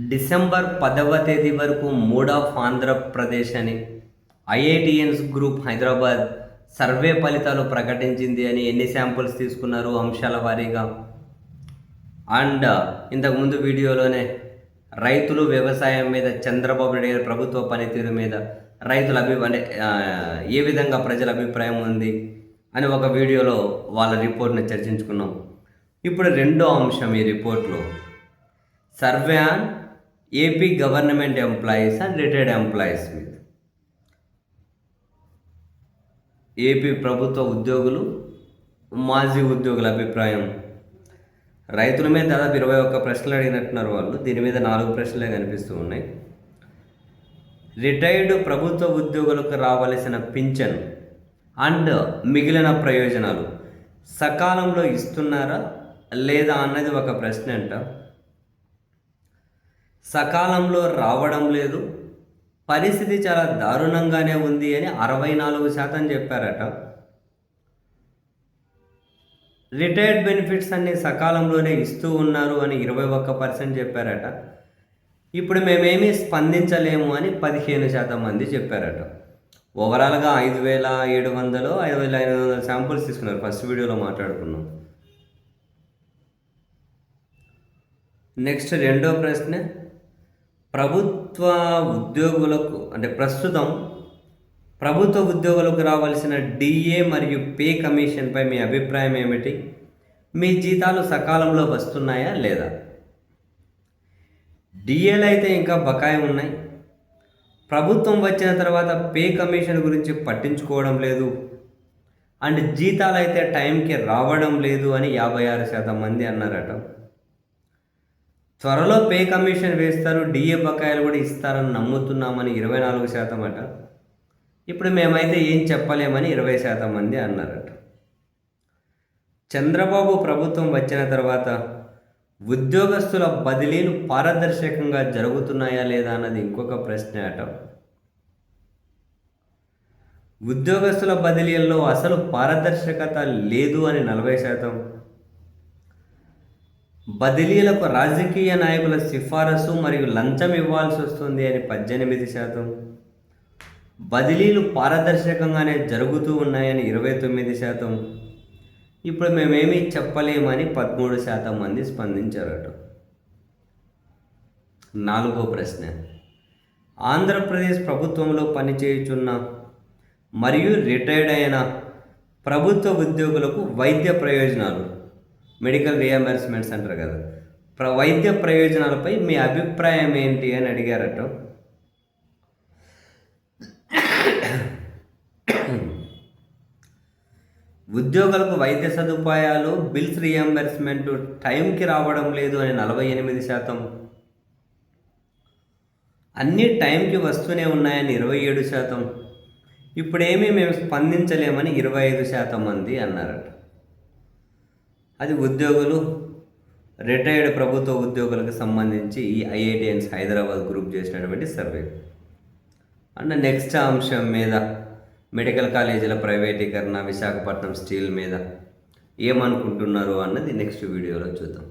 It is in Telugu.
డిసెంబర్ 10వ తేదీ వరకు మూడ్ ఆఫ్ ఆంధ్రప్రదేశ్ అని ఐఐటిఎన్స్ గ్రూప్ హైదరాబాద్ సర్వే ఫలితాలు ప్రకటించింది అని ఎన్ని శాంపుల్స్ తీసుకున్నారు అంశాల వారీగా. అండ్ ఇంతకుముందు వీడియోలోనే రైతులు వ్యవసాయం మీద చంద్రబాబు నాయుడు గారి ప్రభుత్వ పనితీరు మీద రైతుల ఏ విధంగా ప్రజల అభిప్రాయం ఉంది అని ఒక వీడియోలో వాళ్ళ రిపోర్ట్ని చర్చించుకున్నాం. ఇప్పుడు రెండో అంశం ఈ రిపోర్ట్లో survey on AP government employees and retired employees మీద. ఏపీ ప్రభుత్వ ఉద్యోగులు, మాజీ ఉద్యోగుల అభిప్రాయం. రైతుల మీద దాదాపు 21 ప్రశ్నలు అడిగినట్టున్నారు వాళ్ళు. దీని మీద 4 ప్రశ్నలే కనిపిస్తూ ఉన్నాయి. రిటైర్డ్ ప్రభుత్వ ఉద్యోగులకు రావలసిన పింఛన్ అండ్ మిగిలిన ప్రయోజనాలు సకాలంలో ఇస్తున్నారా లేదా అన్నది ఒక ప్రశ్న అంట. సకాలంలో రావడం లేదు, పరిస్థితి చాలా దారుణంగానే ఉంది అని 64% చెప్పారట. రిటైర్డ్ బెనిఫిట్స్ అన్ని సకాలంలోనే ఇస్తూ ఉన్నారు అని 21% చెప్పారట. ఇప్పుడు మేమేమీ స్పందించలేము అని 15% మంది చెప్పారట. ఓవరాల్గా 5,700 5,500 శాంపుల్స్ తీసుకున్నారు. ఫస్ట్ వీడియోలో మాట్లాడుకున్నాం. నెక్స్ట్ రెండో ప్రశ్న, ప్రభుత్వ ఉద్యోగులకు ప్రస్తుతం ప్రభుత్వ ఉద్యోగులకు రావాల్సిన డిఏ మరియు పే కమిషన్పై మీ అభిప్రాయం ఏమిటి? మీ జీతాలు సకాలంలో వస్తున్నాయా లేదా? డిఏలు అయితే ఇంకా బకాయి ఉన్నాయి. ప్రభుత్వం వచ్చిన తర్వాత పే కమిషన్ గురించి పట్టించుకోవడం లేదు. అండ్ జీతాలు అయితే టైంకి రావడం లేదు అని 56% మంది అన్నారట. త్వరలో పే కమిషన్ వేస్తారు, డిఏ బకాయిలు కూడా ఇస్తారని నమ్ముతున్నామని 24% అట. ఇప్పుడు మేమైతే ఏం చెప్పలేమని 20% మంది అన్నారట. చంద్రబాబు ప్రభుత్వం వచ్చిన తర్వాత ఉద్యోగస్తుల బదిలీలు పారదర్శకంగా జరుగుతున్నాయా లేదా అన్నది ఇంకొక ప్రశ్న అట. ఉద్యోగస్తుల బదిలీల్లో అసలు పారదర్శకత లేదు అని 40%, బదిలీలకు రాజకీయ నాయకుల సిఫారసు మరియు లంచం ఇవ్వాల్సి వస్తుంది అని 18%, బదిలీలు పారదర్శకంగానే జరుగుతూ ఉన్నాయని 29%, ఇప్పుడు మేమేమీ చెప్పలేమని 13% మంది స్పందించారట. నాలుగో ప్రశ్న, ఆంధ్రప్రదేశ్ ప్రభుత్వంలో పనిచేయుచున్న మరియు రిటైర్డ్ అయిన ప్రభుత్వ ఉద్యోగులకు వైద్య ప్రయోజనాలు, మెడికల్ రియంబర్స్మెంట్స్ అంటారు కదా, వైద్య ప్రయోజనాలపై మీ అభిప్రాయం ఏంటి అని అడిగారట. ఉద్యోగులకు వైద్య సదుపాయాలు, బిల్స్ రియంబర్స్మెంట్ టైంకి రావడం లేదు అని 48%, అన్నీ టైంకి వస్తూనే ఉన్నాయని 27%, ఇప్పుడేమీ మేము స్పందించలేమని 25% మంది అన్నారట. అది ఉద్యోగులు, రిటైర్డ్ ప్రభుత్వ ఉద్యోగులకు సంబంధించి ఈ ఐఐటిఎన్స్ హైదరాబాద్ గ్రూప్ చేసినటువంటి సర్వే. అండ్ నెక్స్ట్ అంశం మీద మెడికల్ కాలేజీల ప్రైవేటీకరణ, విశాఖపట్నం స్టీల్ మీద ఏమనుకుంటున్నారు అన్నది నెక్స్ట్ వీడియోలో చూద్దాం.